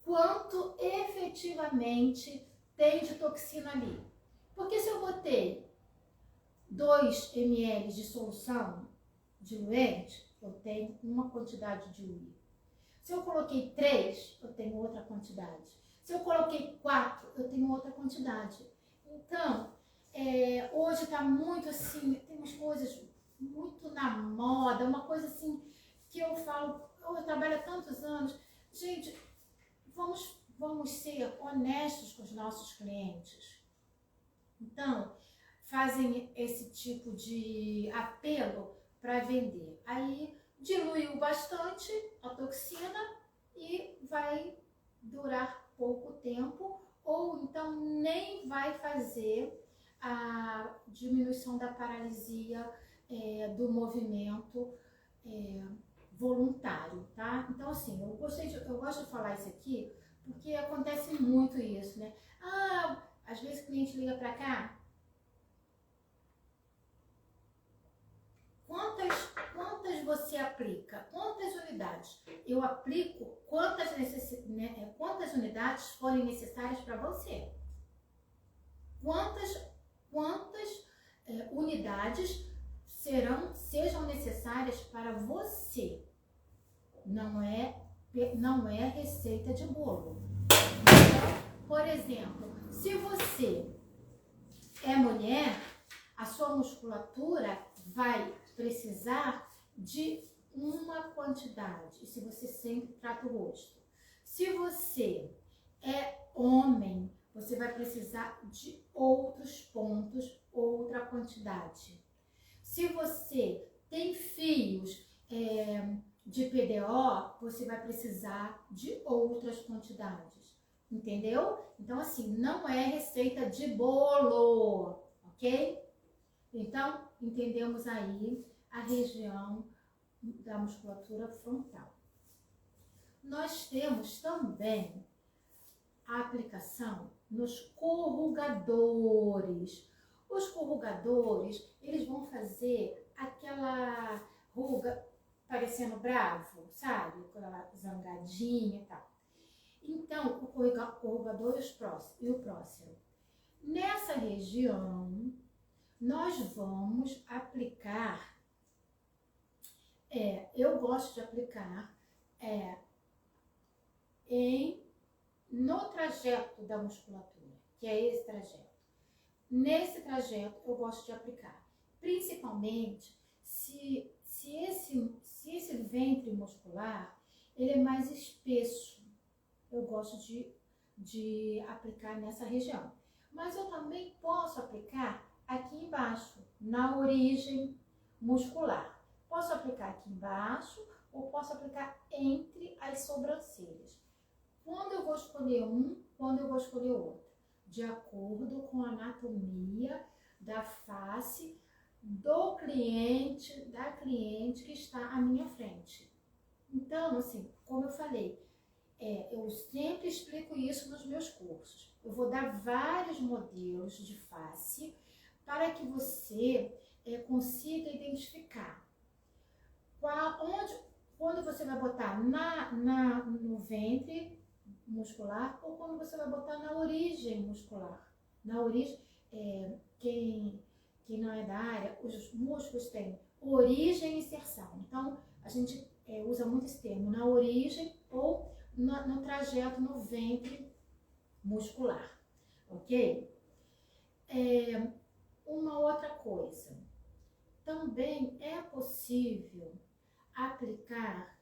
quanto efetivamente tem de toxina ali. Porque se eu botei 2 ml de solução diluente, eu tenho uma quantidade de UI. Se eu coloquei 3, eu tenho outra quantidade. Se eu coloquei 4, eu tenho outra quantidade. Então, hoje está muito assim, tem umas coisas muito na moda, uma coisa assim que eu falo, eu trabalho há tantos anos. Gente, vamos ser honestos com os nossos clientes. Então, fazem esse tipo de apelo para vender. Aí diluiu bastante a toxina e vai durar pouco tempo, ou então nem vai fazer a diminuição da paralisia do movimento voluntário, tá? Então, assim, eu gosto de falar isso aqui porque acontece muito isso, né? Às vezes o cliente liga para cá, quantas você aplica? Quantas unidades? Eu aplico quantas unidades forem necessárias para você. Quantas unidades sejam necessárias para você. Não é receita de bolo. Então, por exemplo, se você é mulher, a sua musculatura vai precisar de uma quantidade. E se você sempre trata o rosto. Se você é homem, você vai precisar de outros pontos, outra quantidade. Se você tem fios de PDO, você vai precisar de outras quantidades. Entendeu? Então, assim, não é receita de bolo, ok? Então, entendemos aí a região da musculatura frontal. Nós temos também a aplicação nos corrugadores. Os corrugadores, eles vão fazer aquela ruga parecendo bravo, sabe? Aquela zangadinha e tal. Então, o corrugador e o próximo. Nessa região, nós vamos aplicar, eu gosto de aplicar no trajeto da musculatura, que é esse trajeto. Nesse trajeto eu gosto de aplicar, principalmente se esse ventre muscular ele é mais espesso, eu gosto de aplicar nessa região. Mas eu também posso aplicar aqui embaixo, na origem muscular. Posso aplicar aqui embaixo ou posso aplicar entre as sobrancelhas. Quando eu vou escolher um, quando eu vou escolher outro, de acordo com a anatomia da face do cliente, da cliente que está à minha frente. Então, assim, como eu falei, eu sempre explico isso nos meus cursos. Eu vou dar vários modelos de face para que você consiga identificar quando você vai botar no ventre muscular ou quando você vai botar na origem muscular. Na origem, quem não é da área, os músculos têm origem e inserção. Então, a gente usa muito esse termo, na origem ou no trajeto no ventre muscular, ok? Uma outra coisa, também é possível aplicar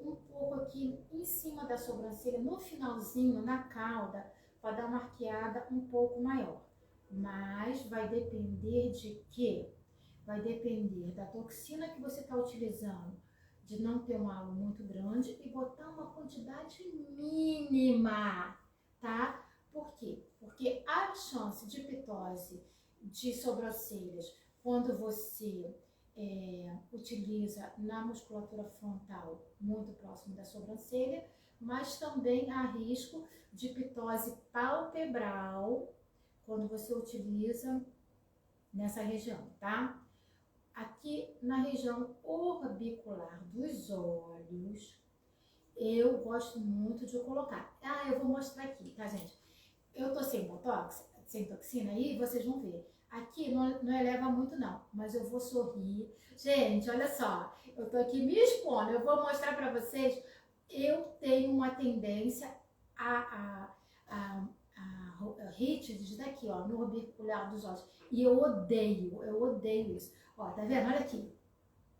um pouco aqui em cima da sobrancelha, no finalzinho, na cauda, para dar uma arqueada um pouco maior. Mas vai depender de quê? Vai depender da toxina que você está utilizando, de não ter um halo muito grande e botar uma quantidade mínima, tá? Por quê? Porque a chance de pitose de sobrancelhas, quando você utiliza na musculatura frontal, muito próximo da sobrancelha, mas também há risco de pitose palpebral, quando você utiliza nessa região, tá? aqui na região orbicular dos olhos, eu gosto muito de colocar. Ah, eu vou mostrar aqui, tá, gente? Eu tô sem botox, sem toxina aí, vocês vão ver. Aqui não eleva muito não, mas eu vou sorrir. Gente, olha só, eu tô aqui me expondo, eu vou mostrar pra vocês. Eu tenho uma tendência a rítides daqui, ó, no orbicular dos olhos. E eu odeio isso. Ó, tá vendo? Olha aqui.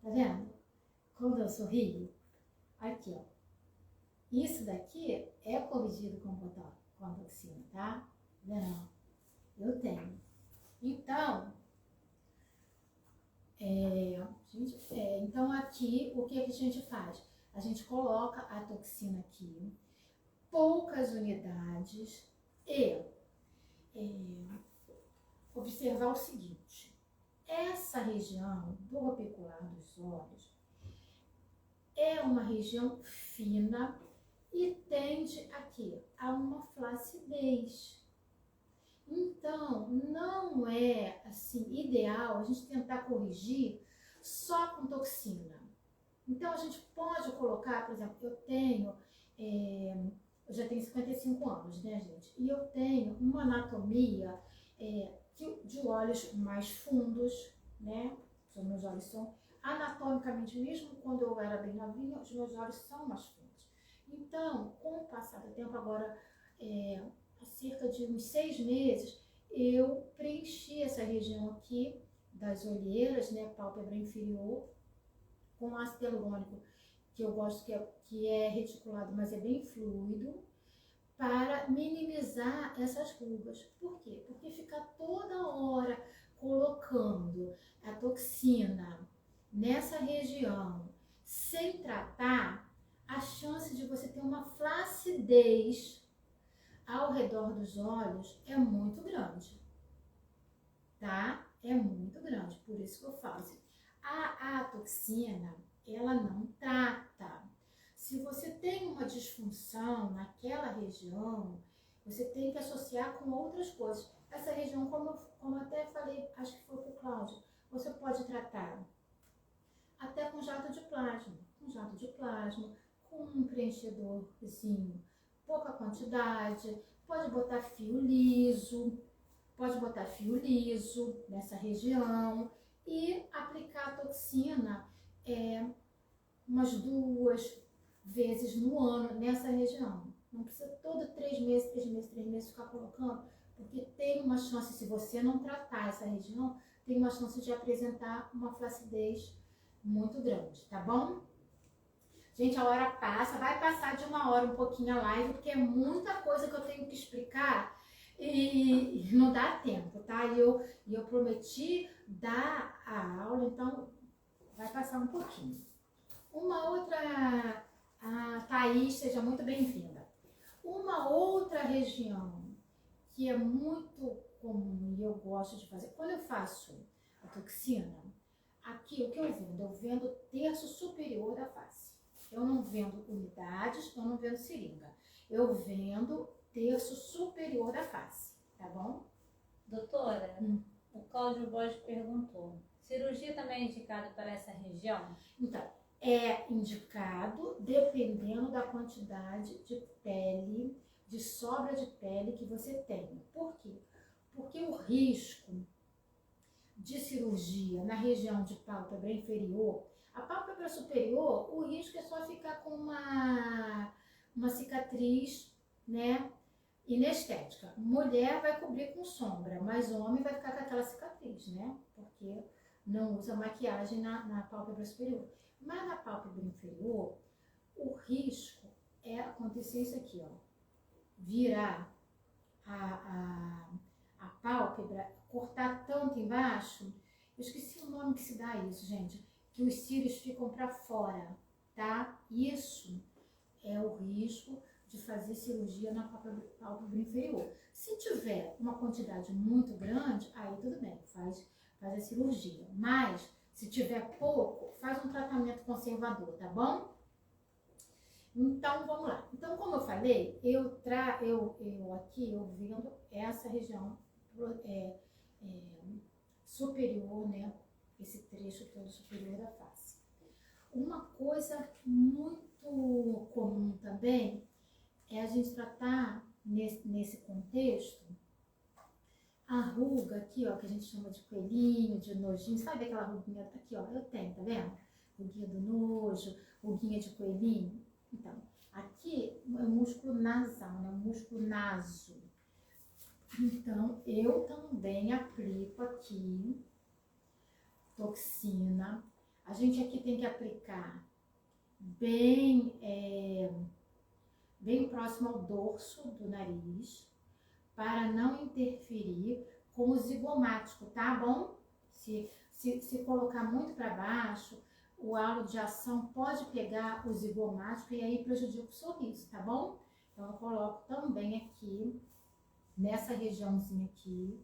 Tá vendo? Quando eu sorrio, aqui, ó. Isso daqui é corrigido com botox, com toxina, tá? Tá vendo? Eu tenho. Então, então aqui, o que a gente faz? A gente coloca a toxina aqui, poucas unidades e observar o seguinte, essa região do orbicular dos olhos é uma região fina e tende aqui a uma flacidez. Então, não é assim ideal a gente tentar corrigir só com toxina. Então, a gente pode colocar, por exemplo, eu já tenho 55 anos, né, gente? E eu tenho uma anatomia de olhos mais fundos, né? Os meus olhos são, anatomicamente, mesmo quando eu era bem novinha, os meus olhos são mais fundos. Então, com o passar do tempo, agora, há cerca de uns 6 meses, eu preenchi essa região aqui das olheiras, né, pálpebra inferior, com ácido hialurônico, que eu gosto que é reticulado, mas é bem fluido, para minimizar essas rugas. Por quê? Porque ficar toda hora colocando a toxina nessa região sem tratar, a chance de você ter uma flacidez ao redor dos olhos é muito grande, tá? É muito grande, por isso que eu falo assim, a toxina, ela não trata. Se você tem uma disfunção naquela região, você tem que associar com outras coisas. Essa região, como eu até falei, acho que foi com o Cláudio, você pode tratar até com jato de plasma, com um preenchedorzinho, pouca quantidade, pode botar fio liso nessa região e aplicar a toxina umas 2 vezes no ano nessa região. Não precisa todo 3 meses ficar colocando, porque tem uma chance, se você não tratar essa região, tem uma chance de apresentar uma flacidez muito grande, tá bom? Gente, a hora passa, vai passar de 1 hora um pouquinho a live, porque é muita coisa que eu tenho que explicar e não dá tempo, tá? E eu prometi dar a aula, então vai passar um pouquinho. Uma outra, a Thaís, seja muito bem-vinda. Uma outra região que é muito comum e eu gosto de fazer, quando eu faço a toxina, aqui o que eu vendo? Eu vendo terço superior da face. Eu não vendo unidades, eu não vendo seringa. Eu vendo terço superior da face, tá bom? Doutora, o Cláudio Borges perguntou, cirurgia também é indicada para essa região? Então, é indicado dependendo da quantidade de pele, de sobra de pele que você tem. Por quê? Porque o risco de cirurgia na região de pálpebra inferior, a pálpebra superior, o risco é só ficar com uma cicatriz, né, inestética. Mulher vai cobrir com sombra, mas homem vai ficar com aquela cicatriz, né, porque não usa maquiagem na pálpebra superior. Mas na pálpebra inferior, o risco é acontecer isso aqui, ó, virar a pálpebra, cortar tanto embaixo, eu esqueci o nome que se dá isso, gente, que os cílios ficam para fora, tá? Isso é o risco de fazer cirurgia na pálpebra inferior. Se tiver uma quantidade muito grande, aí tudo bem, faz a cirurgia. Mas, se tiver pouco, faz um tratamento conservador, tá bom? Então, vamos lá. Então, como eu falei, eu vendo essa região superior, né, esse trecho todo superior da face. Uma coisa muito comum também é a gente tratar nesse contexto a ruga aqui, ó, que a gente chama de coelhinho, de nojinho. Sabe aquela ruguinha aqui, ó? Eu tenho, tá vendo? Ruguinha do nojo, ruguinha de coelhinho. Então, aqui é o músculo nasal, né? O músculo naso. Então, eu também aplico aqui toxina. A gente aqui tem que aplicar bem próximo ao dorso do nariz, para não interferir com o zigomático, tá bom? Se colocar muito para baixo, o halo de ação pode pegar o zigomático e aí prejudica o sorriso, tá bom? Então, eu coloco também aqui, nessa regiãozinha aqui,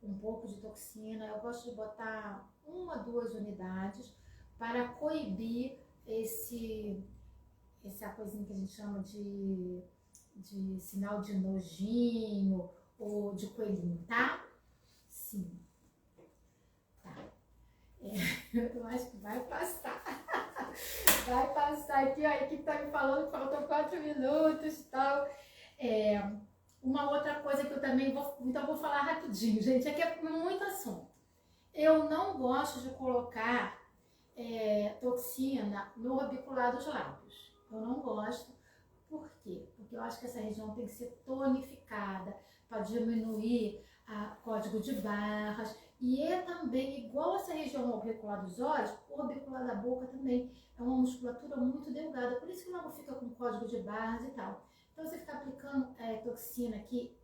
um pouco de toxina. Eu gosto de botar 1 a 2 unidades para coibir essa coisinha que a gente chama de sinal de nojinho ou de coelhinho, tá? Sim. Tá. Eu acho que vai passar. Vai passar aqui, ó, a equipe tá me falando que faltam 4 minutos e tal. Uma outra coisa que eu também vou falar rapidinho, gente, aqui é muito assunto. Eu não gosto de colocar toxina no orbicular dos lábios. Eu não gosto. Por quê? Porque eu acho que essa região tem que ser tonificada para diminuir o código de barras. E é também, igual essa região orbicular dos olhos, o orbicular da boca também é uma musculatura muito delgada. Por isso que logo fica com código de barras e tal. Então, você ficar aplicando toxina aqui,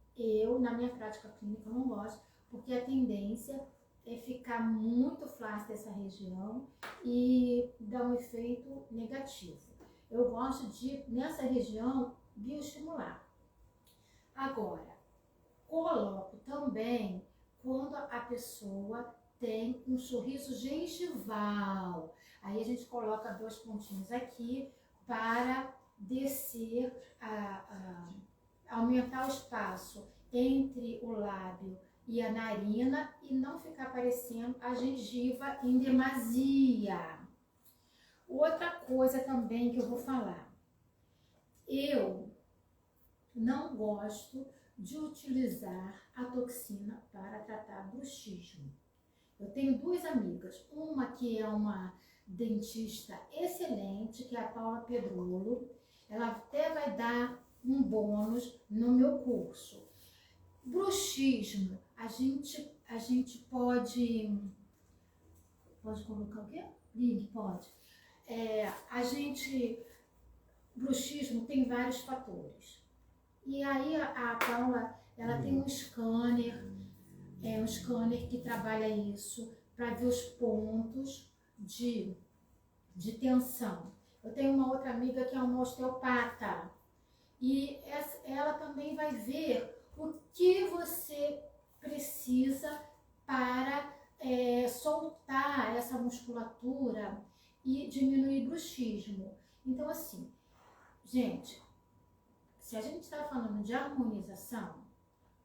na minha prática clínica, eu não gosto, porque a tendência é ficar muito flácida essa região e dar um efeito negativo. Eu gosto de, nessa região, bioestimular. Agora, coloco também quando a pessoa tem um sorriso gengival. Aí a gente coloca 2 pontinhos aqui para descer, aumentar o espaço entre o lábio e a narina e não ficar parecendo a gengiva em demasia. Outra coisa também que eu vou falar, eu não gosto de utilizar a toxina para tratar bruxismo. Eu tenho 2 amigas, uma que é uma dentista excelente, que é a Paula Pedrolo, ela até vai dar um bônus no meu curso. Bruxismo, a gente pode colocar o quê? Link, pode. Bruxismo tem vários fatores. E aí a Paula, ela tem um scanner que trabalha isso para ver os pontos de tensão. Eu tenho uma outra amiga que é uma osteopata e ela também vai ver o que você precisa para soltar essa musculatura e diminuir bruxismo. Então, assim, gente, se a gente está falando de harmonização,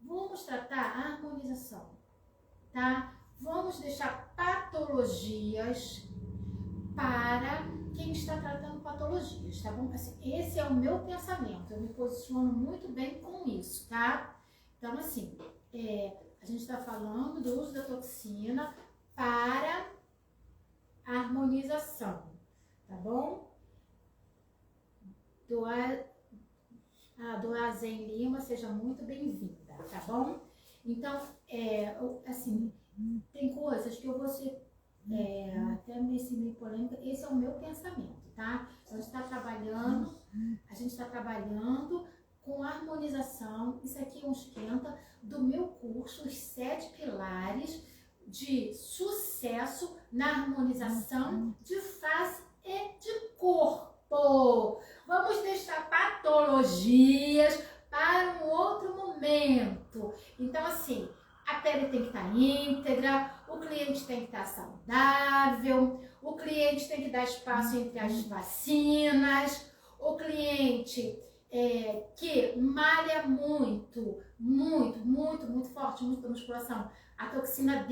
vamos tratar a harmonização, tá? Vamos deixar patologias para quem está tratando patologias, tá bom? Assim, esse é o meu pensamento, eu me posiciono muito bem com isso, tá? Então, assim, a gente está falando do uso da toxina para a harmonização, tá bom? Doazen Lima, seja muito bem-vinda, tá bom? Então, assim, tem coisas que eu vou ser até meio polêmica, esse é o meu pensamento, tá? A gente está trabalhando com harmonização, isso aqui é um esquenta do meu curso, os 7 pilares de sucesso na harmonização de face e de corpo. Vamos deixar patologias para um outro momento. Então, assim, a pele tem que estar íntegra, o cliente tem que estar saudável, o cliente tem que dar espaço entre as vacinas, o cliente que malha muito forte, muito da musculação, a toxina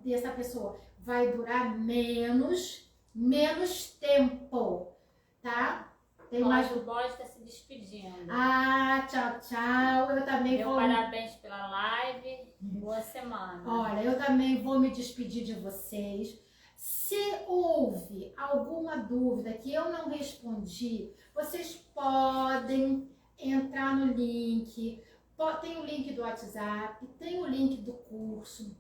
dessa pessoa vai durar menos tempo, tá? Tem mais... O Boy está se despedindo. Ah, tchau, tchau. Eu também Meu vou... parabéns pela live. Boa semana. Olha, eu também vou me despedir de vocês. Se houve alguma dúvida que eu não respondi, vocês podem entrar no link. Tem o link do WhatsApp, tem o link do curso.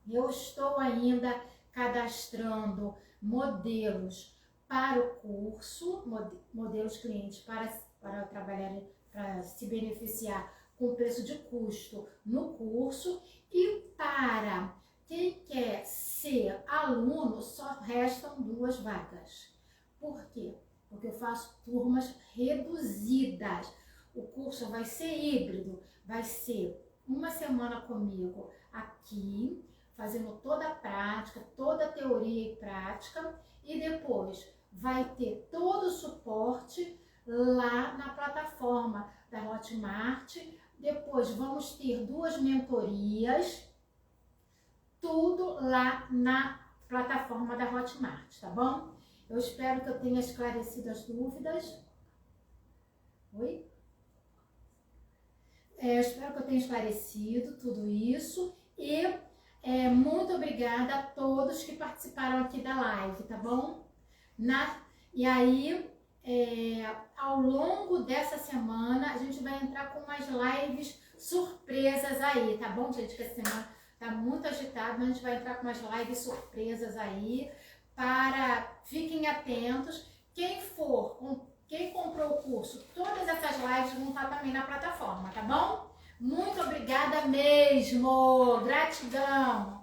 Eu estou ainda cadastrando modelos para o curso, modelos clientes para trabalhar, para se beneficiar com o preço de custo no curso. E para quem quer ser aluno, só restam 2 vagas. Por quê? Porque eu faço turmas reduzidas. O curso vai ser híbrido, vai ser uma semana comigo aqui, fazendo toda a prática, toda a teoria e prática, e depois vai ter todo o suporte lá na plataforma da Hotmart. Depois vamos ter 2 mentorias, tudo lá na plataforma da Hotmart, tá bom? Eu espero que eu tenha esclarecido as dúvidas. Oi? Eu espero que eu tenha esclarecido tudo isso e muito obrigada a todos que participaram aqui da live, tá bom? E aí, ao longo dessa semana, a gente vai entrar com umas lives surpresas aí, tá bom, gente? Que essa semana tá muito agitado, mas a gente vai entrar com umas lives surpresas aí. Fiquem atentos. Quem comprou o curso, todas essas lives vão estar também na plataforma, tá bom? Muito obrigada mesmo. Gratidão.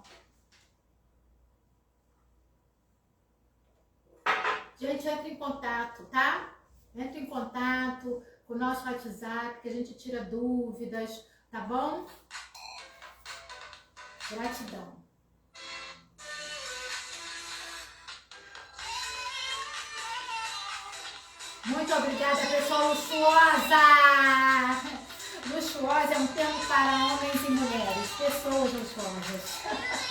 Gente, entra em contato, tá? Entra em contato com o nosso WhatsApp, que a gente tira dúvidas, tá bom? Gratidão. Muito obrigada, pessoal luxuosa! Luxuosa é um termo para homens e mulheres, pessoas luxuosas.